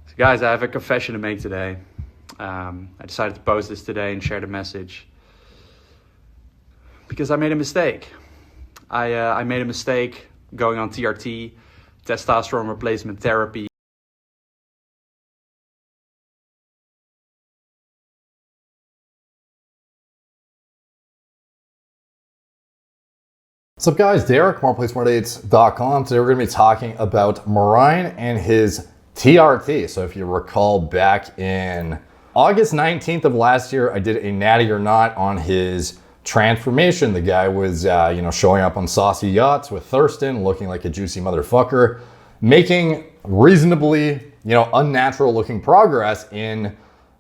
So guys, I have a confession to make today. I decided to post this today and share the message because I made a mistake. I made a mistake going on TRT, testosterone replacement therapy. What's up guys, Derek, moreplace.com. Today we're going to be talking about Merijn and his TRT. So if you recall back in August 19th of last year, I did a natty or not on his transformation. The guy was showing up on saucy yachts with Thurston, looking like a juicy motherfucker, making reasonably unnatural looking progress in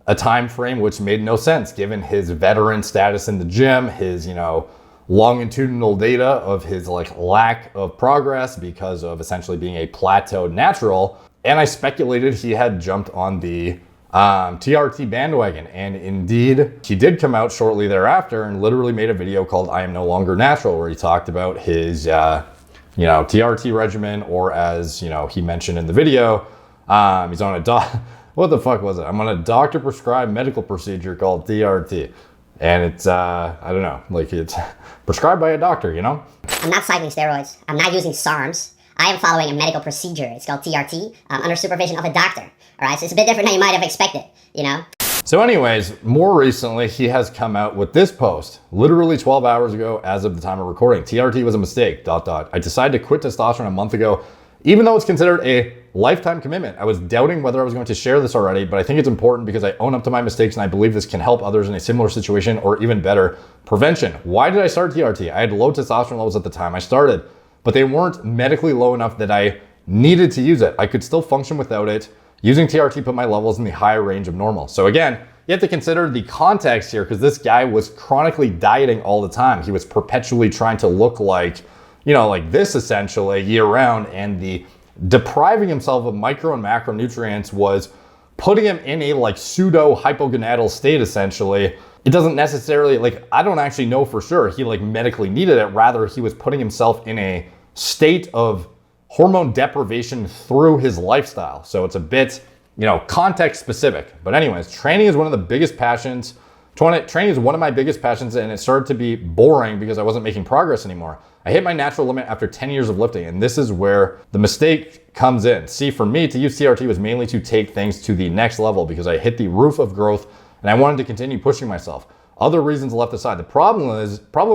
a time frame which made no sense given his veteran status in the gym, his longitudinal data of his lack of progress because of essentially being a plateaued natural. And I speculated he had jumped on the TRT bandwagon, and indeed he did come out shortly thereafter and literally made a video called I Am No Longer Natural, where he talked about his TRT regimen, or as he mentioned in the video, he's on a what the fuck was it? I'm on a doctor prescribed medical procedure called TRT. And it's, I don't know, it's prescribed by a doctor, I'm not cycling steroids. I'm not using SARMs. I am following a medical procedure. It's called TRT, under supervision of a doctor. All right, so it's a bit different than you might have expected, So anyways, more recently, he has come out with this post, literally 12 hours ago as of the time of recording. TRT was a mistake, ... I decided to quit testosterone a month ago, even though it's considered a lifetime commitment. I was doubting whether I was going to share this already, but I think it's important because I own up to my mistakes and I believe this can help others in a similar situation, or even better, prevention. Why did I start TRT? I had low testosterone levels at the time I started, but they weren't medically low enough that I needed to use it. I could still function without it. Using TRT put my levels in the higher range of normal. So again, you have to consider the context here, because this guy was chronically dieting all the time. He was perpetually trying to look like this essentially year round, and the depriving himself of micro and macronutrients was putting him in a pseudo hypogonadal state essentially. It doesn't necessarily, I don't actually know for sure he medically needed it. Rather, he was putting himself in a state of hormone deprivation through his lifestyle. So it's a bit, context specific. But anyways, training is one of the biggest passions. Training is one of my biggest passions, and it started to be boring because I wasn't making progress anymore. I hit my natural limit after 10 years of lifting, and this is where the mistake comes in. See, for me, to use TRT was mainly to take things to the next level because I hit the roof of growth and I wanted to continue pushing myself. Other reasons left aside. The problem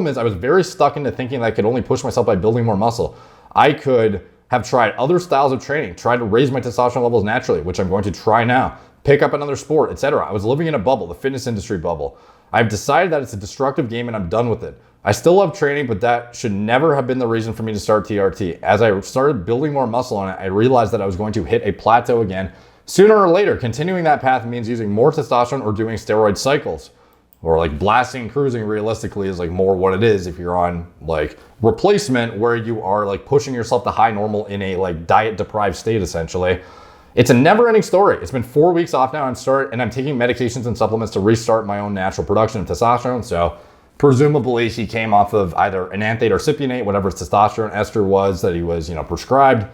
is I was very stuck into thinking that I could only push myself by building more muscle. I could have tried other styles of training, tried to raise my testosterone levels naturally, which I'm going to try now, pick up another sport, etc. I was living in a bubble, the fitness industry bubble. I've decided that it's a destructive game and I'm done with it. I still love training, but that should never have been the reason for me to start TRT. As I started building more muscle on it, I realized that I was going to hit a plateau again. Sooner or later, continuing that path means using more testosterone or doing steroid cycles. Or blasting and cruising realistically is more what it is if you're on replacement, where you are pushing yourself to high normal in a diet deprived state essentially. It's a never ending story. It's been 4 weeks off now. I'm taking medications and supplements to restart my own natural production of testosterone. So presumably he came off of either enanthate or cypionate, whatever his testosterone ester was that he was prescribed.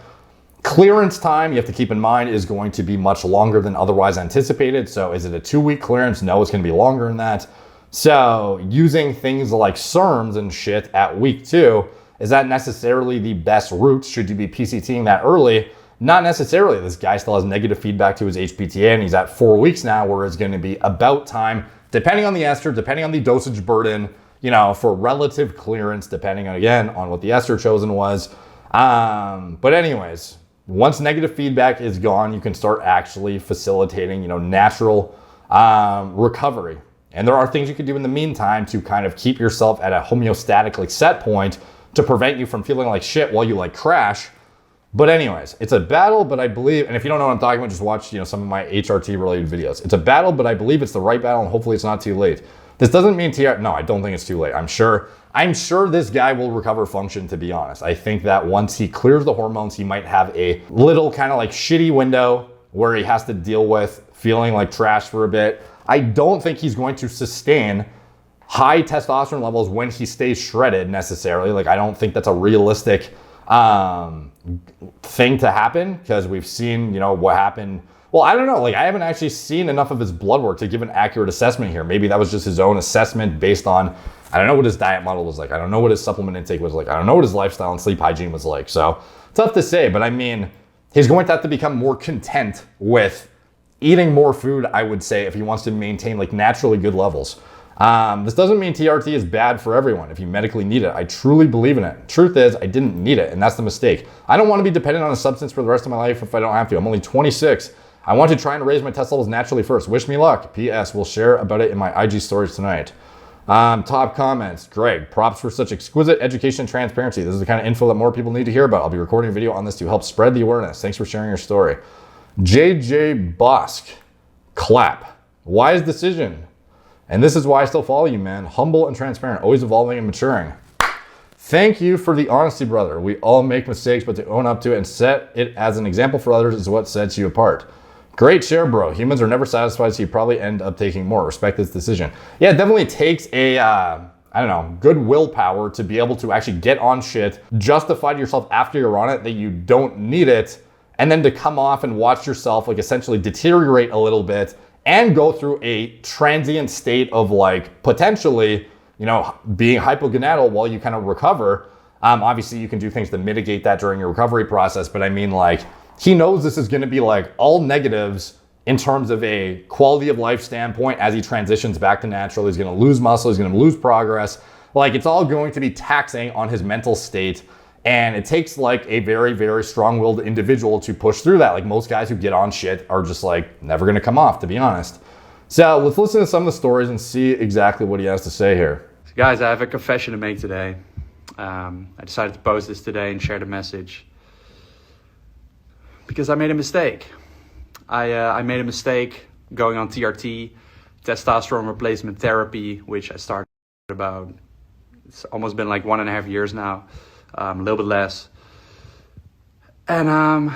Clearance time, you have to keep in mind, is going to be much longer than otherwise anticipated. So is it a 2-week clearance? No, it's going to be longer than that. So using things like SERMs and shit at week 2, is that necessarily the best route? Should you be PCTing that early? Not necessarily. This guy still has negative feedback to his HPTA, and he's at 4 weeks now, where it's going to be about time, depending on the ester, depending on the dosage burden, for relative clearance, depending on what the ester chosen was. But anyways, once negative feedback is gone, you can start actually facilitating, natural recovery. And there are things you can do in the meantime to kind of keep yourself at a homeostatic set point to prevent you from feeling like shit while you crash. But anyways, it's a battle, but I believe, and if you don't know what I'm talking about, just watch some of my HRT related videos. It's a battle, but I believe it's the right battle, and hopefully it's not too late. This doesn't mean no, I don't think it's too late. I'm sure this guy will recover function, to be honest. I think that once he clears the hormones, he might have a little kind of shitty window where he has to deal with feeling like trash for a bit. I don't think he's going to sustain high testosterone levels when he stays shredded necessarily. I don't think that's a realistic thing to happen, because we've seen, you know, what happened. Well, I don't know. Like, I haven't actually seen enough of his blood work to give an accurate assessment here. Maybe that was just his own assessment based on, I don't know what his diet model was like. I don't know what his supplement intake was like. I don't know what his lifestyle and sleep hygiene was like. So tough to say, but I mean, he's going to have to become more content with eating more food, I would say, if he wants to maintain like naturally good levels. This doesn't mean TRT is bad for everyone if you medically need it. I truly believe in it. Truth is, I didn't need it, and that's the mistake. I don't want to be dependent on a substance for the rest of my life if I don't have to. I'm only 26. I want to try and raise my test levels naturally first. Wish me luck. P.S. We'll share about it in my IG stories tonight. Top comments. Greg, props for such exquisite education and transparency. This is the kind of info that more people need to hear about. I'll be recording a video on this to help spread the awareness. Thanks for sharing your story. JJ Bosk, clap. Wise decision. And this is why I still follow you, man. Humble and transparent, always evolving and maturing. Thank you for the honesty, brother. We all make mistakes, but to own up to it and set it as an example for others is what sets you apart. Great share, bro. Humans are never satisfied, so you probably end up taking more. Respect this decision. Yeah, it definitely takes a, I don't know, good willpower to be able to actually get on shit, justify to yourself after you're on it that you don't need it, and then to come off and watch yourself like essentially deteriorate a little bit and go through a transient state of like potentially, you know, being hypogonadal while you kind of recover. Obviously, you can do things to mitigate that during your recovery process, but I mean, like, he knows this is going to be like all negatives in terms of a quality of life standpoint as he transitions back to natural. He's going to lose muscle. He's going to lose progress. Like, it's all going to be taxing on his mental state. And it takes like a very, very strong-willed individual to push through that. Like, most guys who get on shit are just like never going to come off, to be honest. So let's listen to some of the stories and see exactly what he has to say here. So guys, I have a confession to make today. I decided to post this today and share the message because I made a mistake. I made a mistake going on TRT, testosterone replacement therapy, which I started about, it's almost been like 1.5 years now, a little bit less. And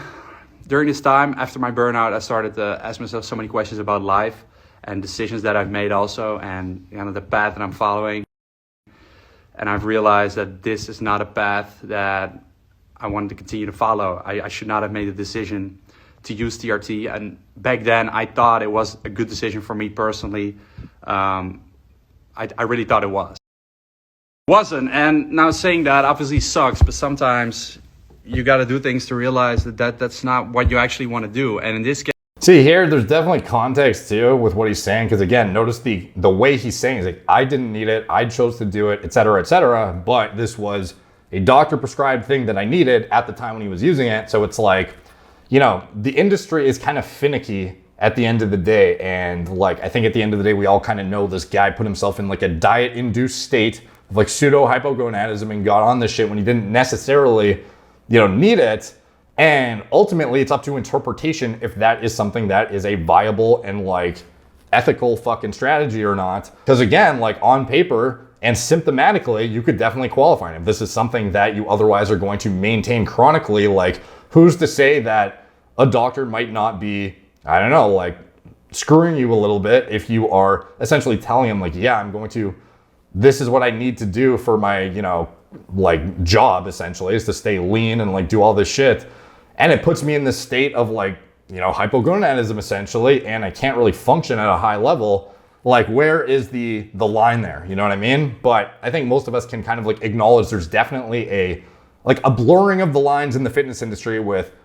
during this time, after my burnout, I started to ask myself so many questions about life and decisions that I've made also, and kind of the path that I'm following. And I've realized that this is not a path that I wanted to continue to follow. I should not have made the decision to use TRT. And back then, I thought it was a good decision for me personally. I really thought it was. It wasn't. And now saying that obviously sucks, but sometimes you got to do things to realize that that's not what you actually want to do. And in this case, see here, there's definitely context too with what he's saying, because again, notice the way he's saying is like, I didn't need it, I chose to do it, etc., but this was a doctor prescribed thing that I needed at the time when he was using it. So it's like, you know, the industry is kind of finicky at the end of the day, and like, I think at the end of the day, we all kind of know this guy put himself in like a diet induced state of like pseudo hypogonadism and got on this shit when he didn't necessarily, you know, need it. And ultimately, it's up to interpretation if that is something that is a viable and like ethical fucking strategy or not. Because again, like on paper and symptomatically, you could definitely qualify. If this is something that you otherwise are going to maintain chronically, like who's to say that a doctor might not be, I don't know, like screwing you a little bit if you are essentially telling him like, yeah, I'm going to, this is what I need to do for my, you know, like job essentially is to stay lean and like do all this shit. And it puts me in this state of like, you know, hypogonadism essentially, and I can't really function at a high level. Like, where is the line there? You know what I mean? But I think most of us can kind of like acknowledge there's definitely a blurring of the lines in the fitness industry with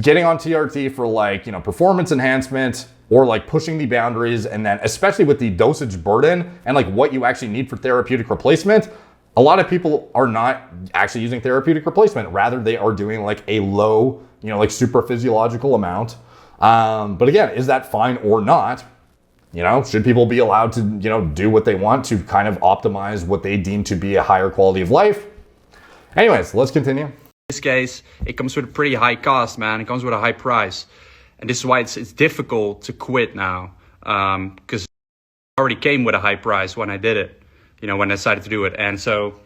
getting on TRT for like, you know, performance enhancement or like pushing the boundaries, and then especially with the dosage burden and like what you actually need for therapeutic replacement. A lot of people are not actually using therapeutic replacement. Rather, they are doing like a low, you know, like super physiological amount. But again, is that fine or not? You know, should people be allowed to, you know, do what they want to kind of optimize what they deem to be a higher quality of life? Anyways, let's continue. in this case, it comes with a pretty high cost, man. It comes with a high price. And this is why it's difficult to quit now. Because it already came with a high price when I did it. You know, when I decided to do it. And so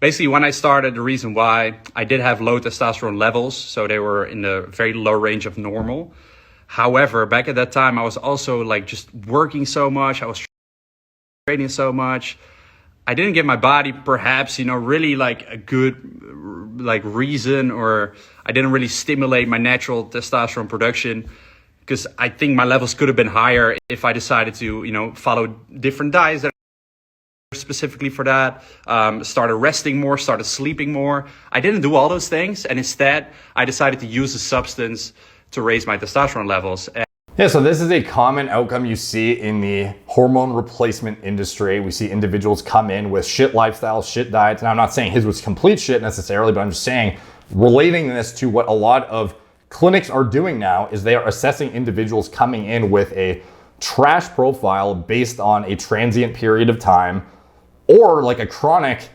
basically when I started, the reason why I did have low testosterone levels, so they were in the very low range of normal. However, back at that time, I was also like just working so much. I was training so much. I didn't give my body perhaps, really like a good like reason, or I didn't really stimulate my natural testosterone production, because I think my levels could have been higher if I decided to, follow different diets that are specifically for that, started resting more, started sleeping more. I didn't do all those things. And instead, I decided to use a substance to raise my testosterone levels. Yeah, so this is a common outcome you see in the hormone replacement industry. We see individuals come in with shit lifestyles, shit diets. And I'm not saying his was complete shit necessarily, but I'm just saying, relating this to what a lot of clinics are doing now is they are assessing individuals coming in with a trash profile based on a transient period of time, or like a chronic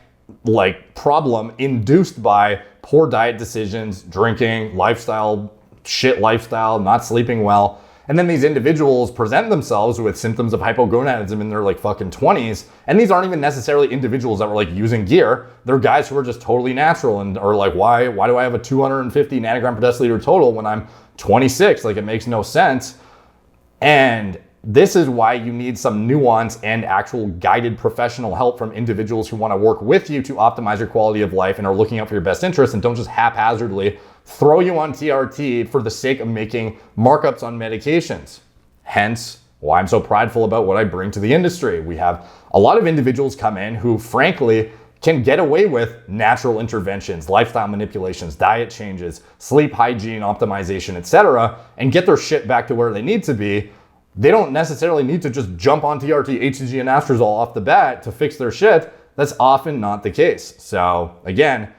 problem induced by poor diet decisions, drinking, lifestyle, shit lifestyle, not sleeping well. And then these individuals present themselves with symptoms of hypogonadism in their fucking 20s. And these aren't even necessarily individuals that were using gear. They're guys who are just totally natural and are like, why do I have a 250 nanogram per deciliter total when I'm 26? It makes no sense. And this is why you need some nuance and actual guided professional help from individuals who want to work with you to optimize your quality of life and are looking out for your best interests, and don't just haphazardly throw you on TRT for the sake of making markups on medications. Hence why I'm so prideful about what I bring to the industry. We have a lot of individuals come in who frankly can get away with natural interventions, lifestyle manipulations, diet changes, sleep hygiene optimization, etc., and get their shit back to where they need to be. They don't necessarily need to just jump on TRT, HCG, and anastrozole off the bat to fix their shit. That's often not the case. So again,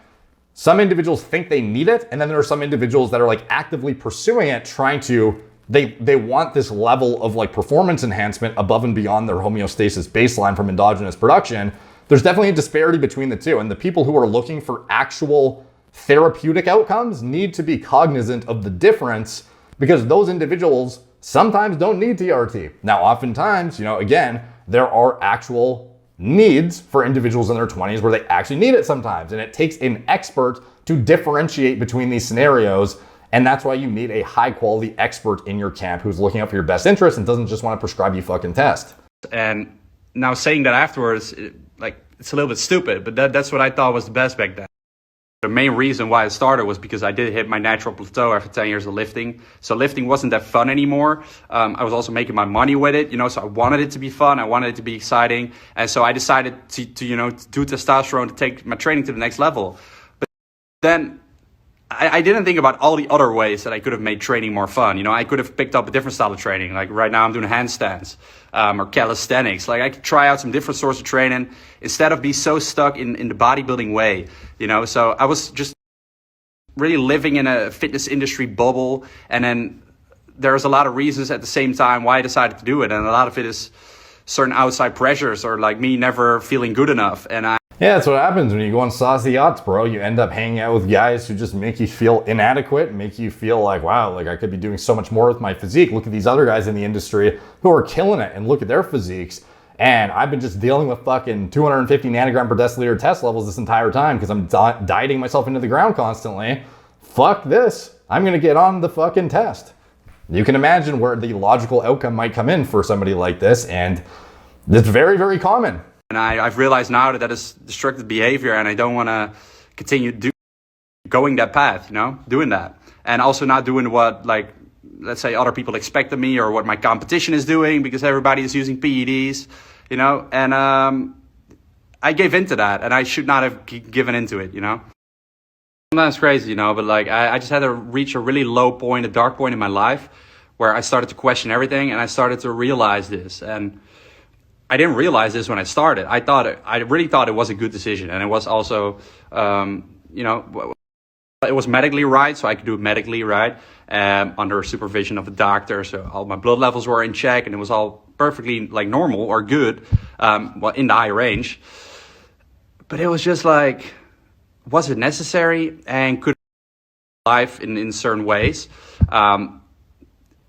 some individuals think they need it, and then there are some individuals that are actively pursuing it, trying to, they want this level of performance enhancement above and beyond their homeostasis baseline from endogenous production. There's definitely a disparity between the two, and the people who are looking for actual therapeutic outcomes need to be cognizant of the difference, because those individuals sometimes don't need TRT. Now, oftentimes, again, there are actual needs for individuals in their 20s where they actually need it sometimes. And it takes an expert to differentiate between these scenarios. And that's why you need a high quality expert in your camp who's looking out for your best interest and doesn't just want to prescribe you fucking test. And now saying that afterwards, it's a little bit stupid, but that's what I thought was the best back then. The main reason why I started was because I did hit my natural plateau after 10 years of lifting. So lifting wasn't that fun anymore. I was also making my money with it, so I wanted it to be fun. I wanted it to be exciting. And so I decided to do testosterone to take my training to the next level. But then I didn't think about all the other ways that I could have made training more fun. I could have picked up a different style of training. Like right now I'm doing handstands or calisthenics. I could try out some different sorts of training instead of be so stuck in the bodybuilding way. So I was just really living in a fitness industry bubble. And then there's a lot of reasons at the same time why I decided to do it. And a lot of it is certain outside pressures or me never feeling good enough. And yeah, that's what happens when you go on saucy yachts, bro. You end up hanging out with guys who just make you feel inadequate, make you feel like, wow, I could be doing so much more with my physique. Look at these other guys in the industry who are killing it, and look at their physiques. And I've been just dealing with fucking 250 nanogram per deciliter test levels this entire time because I'm dieting myself into the ground constantly. Fuck this. I'm going to get on the fucking test. You can imagine where the logical outcome might come in for somebody like this, and it's very, very common. And I've realized now that is destructive behavior, and I don't want to continue going that path, doing that. And also not doing what, let's say, other people expect of me or what my competition is doing because everybody is using PEDs, And I gave into that, and I should not have given into it, Sometimes crazy, but I just had to reach a really low point, a dark point in my life where I started to question everything, and I started to realize this. And I didn't realize this when I started. I really thought it was a good decision, and it was also, it was medically right, so I could do it medically right, under supervision of a doctor. So all my blood levels were in check, and it was all perfectly normal or good, in the high range. But it was just was it necessary, and could life in certain ways?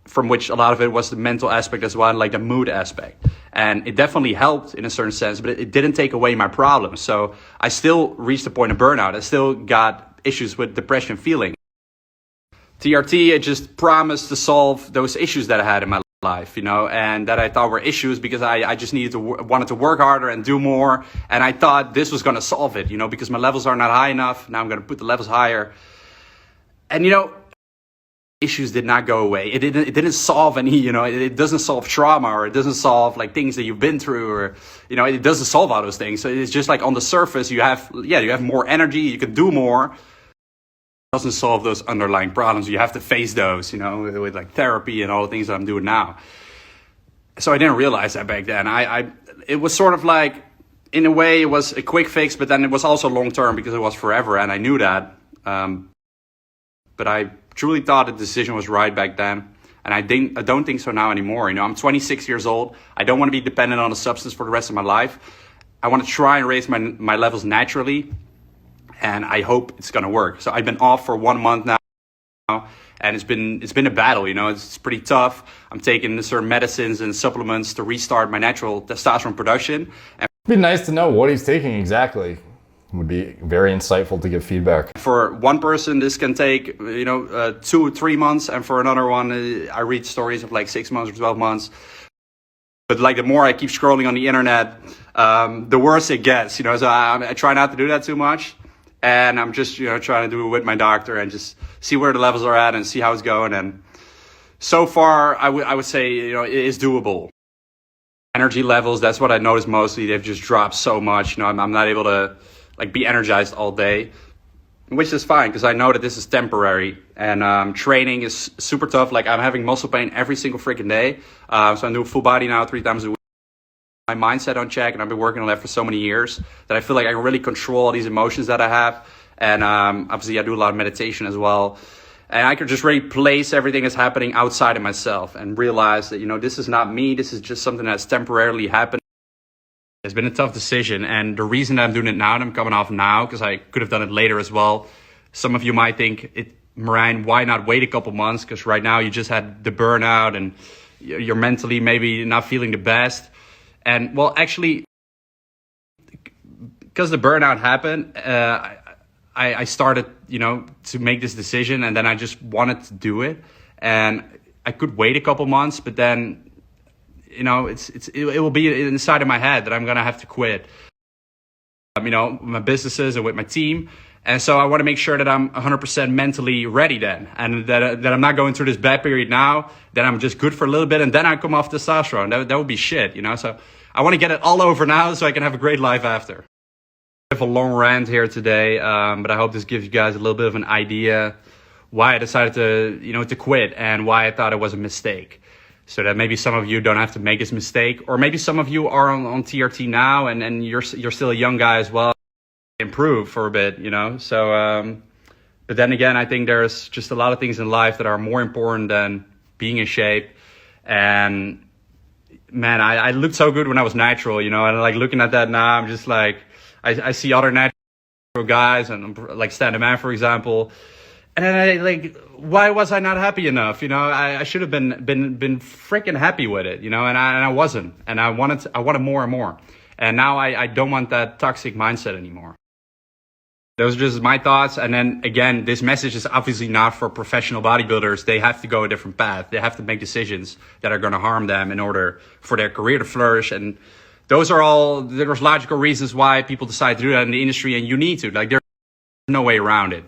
From which a lot of it was the mental aspect as well, the mood aspect. And it definitely helped in a certain sense, but it didn't take away my problems. So I still reached a point of burnout. I still got issues with depression feeling. TRT, it just promised to solve those issues that I had in my life. life, you know, and that I thought were issues because I just wanted to work harder and do more. And I thought this was going to solve it, you know, because my levels are not high enough. Now I'm going to put the levels higher. And, you know, issues did not go away. It didn't solve any, you know, it doesn't solve trauma, or it doesn't solve like things that you've been through, or, you know, it doesn't solve all those things. So it's just like on the surface, you have more energy, you can do more. Doesn't solve those underlying problems. You have to face those, you know, with like therapy and all the things that I'm doing now. So I didn't realize that back then. It was sort of like, in a way, it was a quick fix, but then it was also long term because it was forever, and I knew that. But I truly thought the decision was right back then, and I don't think so now anymore. You know, I'm 26 years old. I don't want to be dependent on a substance for the rest of my life. I want to try and raise my levels naturally. And I hope it's going to work. So I've been off for 1 month now, and it's been a battle, you know, it's pretty tough. I'm taking certain medicines and supplements to restart my natural testosterone production. And It'd be nice to know what he's taking exactly. It would be very insightful to give feedback. for one person, this can take, you know, 2 or 3 months. And for another one, I read stories of like 6 months or 12 months. But like the more I keep scrolling on the internet, the worse it gets, you know, so I try not to do that too much. And I'm just, you know, trying to do it with my doctor and just see where the levels are at and see how it's going. And so far, I would say, you know, it is doable. Energy levels, that's what I noticed mostly. They've just dropped so much. You know, I'm not able to like be energized all day, which is fine because I know that this is temporary. And training is super tough. Like I'm having muscle pain every single freaking day. So I'm doing full body now 3 times a week. My mindset on check, and I've been working on that for so many years that I feel like I can really control all these emotions that I have. And obviously I do a lot of meditation as well, and I could just really place everything that's happening outside of myself and realize that, you know, this is not me, this is just something that's temporarily happened. It's been a tough decision, and the reason that I'm doing it now and I'm coming off now, because I could have done it later as well. Some of you might think, Merijn, why not wait a couple months, because right now you just had the burnout and you're mentally maybe not feeling the best. And well, actually, because the burnout happened, I started, you know, to make this decision, and then I just wanted to do it. And I could wait a couple months, but then, you know, it will be inside of my head that I'm gonna have to quit. You know, my businesses and with my team. And so I want to make sure that I'm 100% mentally ready then, and that I'm not going through this bad period now, that I'm just good for a little bit, and then I come off testosterone. That would be shit, you know? So I want to get it all over now so I can have a great life after. I have a long rant here today, but I hope this gives you guys a little bit of an idea why I decided to, you know, to quit and why I thought it was a mistake. So that maybe some of you don't have to make this mistake, or maybe some of you are on TRT now and you're still a young guy as well. Improve for a bit, you know. So but then again, I think there's just a lot of things in life that are more important than being in shape. And man, I looked so good when I was natural, you know, and like looking at that now, I'm just like, I see other natural guys, and like Stand a Man, for example, and then I like, why was I not happy enough? You know, I should have been freaking happy with it, you know, and I wasn't, and I wanted more and more, and now I don't want that toxic mindset anymore. Those are just my thoughts. And then again, this message is obviously not for professional bodybuilders. They have to go a different path. They have to make decisions that are going to harm them in order for their career to flourish. And there's logical reasons why people decide to do that in the industry, and you need to. Like, there's no way around it.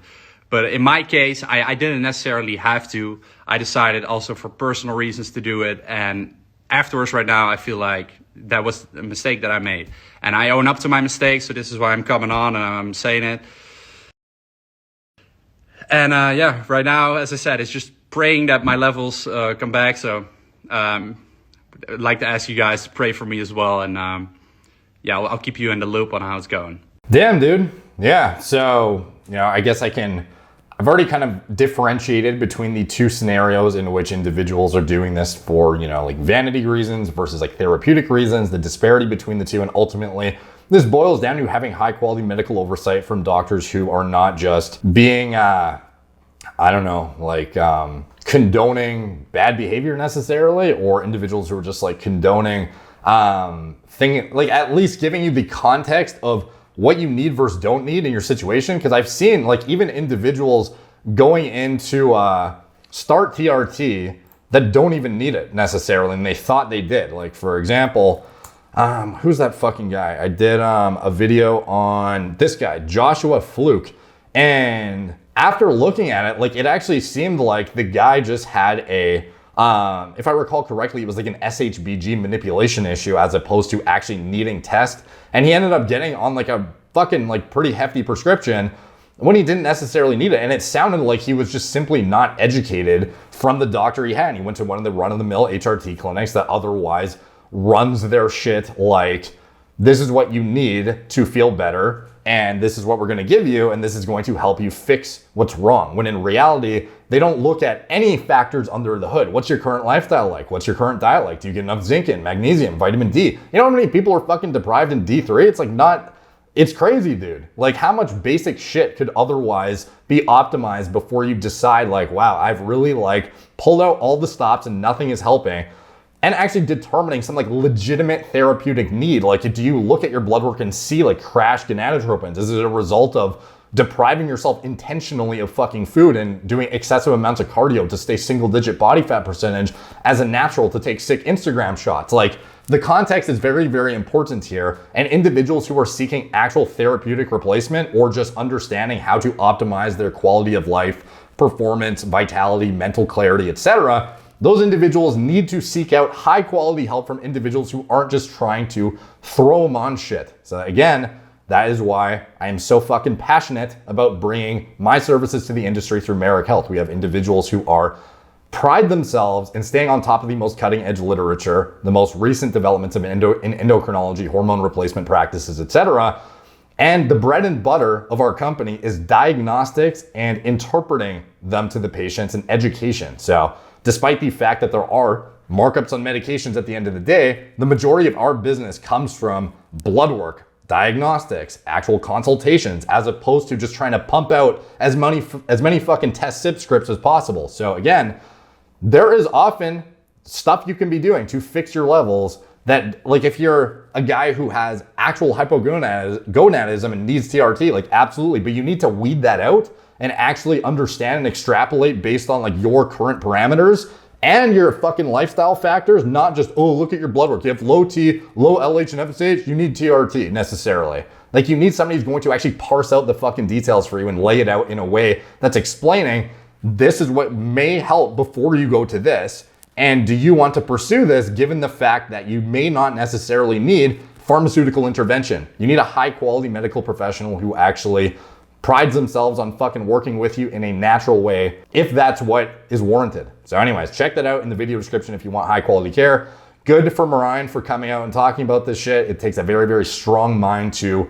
But in my case, I didn't necessarily have to. I decided also for personal reasons to do it. And afterwards, right now, I feel like that was a mistake that I made. And I own up to my mistakes, so this is why I'm coming on and I'm saying it. And yeah, right now, as I said, it's just praying that my levels come back. So I'd like to ask you guys to pray for me as well. And yeah, I'll keep you in the loop on how it's going. Damn, dude. Yeah. So, you know, I guess I've already kind of differentiated between the two scenarios in which individuals are doing this for, you know, like vanity reasons versus like therapeutic reasons, the disparity between the two. And ultimately, this boils down to having high quality medical oversight from doctors who are not just being, I don't know, like condoning bad behavior necessarily, or individuals who are just like condoning like at least giving you the context of what you need versus don't need in your situation. Because I've seen like even individuals going into start TRT that don't even need it necessarily, and they thought they did. Like, for example, who's that fucking guy? I did a video on this guy, Joshua Fluke, and after looking at it, like, it actually seemed like the guy just had a, if I recall correctly, it was like an SHBG manipulation issue as opposed to actually needing test. And he ended up getting on like a fucking like pretty hefty prescription when he didn't necessarily need it. And it sounded like he was just simply not educated from the doctor he had. And he went to one of the run-of-the-mill HRT clinics that otherwise runs their shit like, this is what you need to feel better, and this is what we're going to give you, and this is going to help you fix what's wrong. When in reality, they don't look at any factors under the hood. What's your current lifestyle like? What's your current diet like? Do you get enough zinc in, magnesium, vitamin D? You know how many people are fucking deprived in D3? It's like not, it's crazy, dude. Like, how much basic shit could otherwise be optimized before you decide like, wow, I've really like pulled out all the stops and nothing is helping? And actually determining some like legitimate therapeutic need. Like, do you look at your blood work and see like crashed gonadotropins? Is it a result of depriving yourself intentionally of fucking food and doing excessive amounts of cardio to stay single digit body fat percentage as a natural to take sick Instagram shots? Like, the context is very, very important here. And individuals who are seeking actual therapeutic replacement or just understanding how to optimize their quality of life, performance, vitality, mental clarity, etc., those individuals need to seek out high quality help from individuals who aren't just trying to throw them on shit. So again, that is why I am so fucking passionate about bringing my services to the industry through Merijn Health. We have individuals who pride themselves in staying on top of the most cutting edge literature, the most recent developments in endocrinology, hormone replacement practices, etc. And the bread and butter of our company is diagnostics and interpreting them to the patients and education. So despite the fact that there are markups on medications at the end of the day, the majority of our business comes from blood work, diagnostics, actual consultations, as opposed to just trying to pump out as many fucking test sip scripts as possible. So again, there is often stuff you can be doing to fix your levels that, like, if you're a guy who has actual hypogonadism and needs TRT, like, absolutely, but you need to weed that out and actually understand and extrapolate based on like your current parameters and your fucking lifestyle factors, not just, oh, look at your blood work. You have low T, low LH and FSH, you need TRT necessarily. Like, you need somebody who's going to actually parse out the fucking details for you and lay it out in a way that's explaining, this is what may help before you go to this. And do you want to pursue this given the fact that you may not necessarily need pharmaceutical intervention? You need a high quality medical professional who actually prides themselves on fucking working with you in a natural way, if that's what is warranted. So anyways, check that out in the video description if you want high quality care. Good for Merijn for coming out and talking about this shit. It takes a very, very strong mind to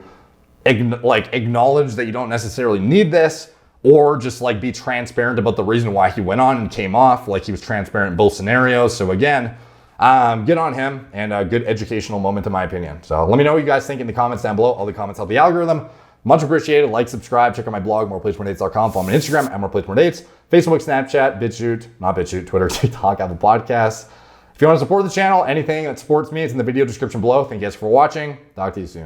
acknowledge that you don't necessarily need this, or just like be transparent about the reason why he went on and came off. Like, he was transparent in both scenarios. So again, good on him, and a good educational moment in my opinion. So let me know what you guys think in the comments down below. All the comments help the algorithm. Much appreciated. Like, subscribe, check out my blog, moreplacemoredates.com. Follow me on Instagram at moreplacemoredates, Facebook, Snapchat, BitChute, Twitter, TikTok, Apple Podcasts. If you want to support the channel, anything that supports me, it's in the video description below. Thank you guys for watching. Talk to you soon.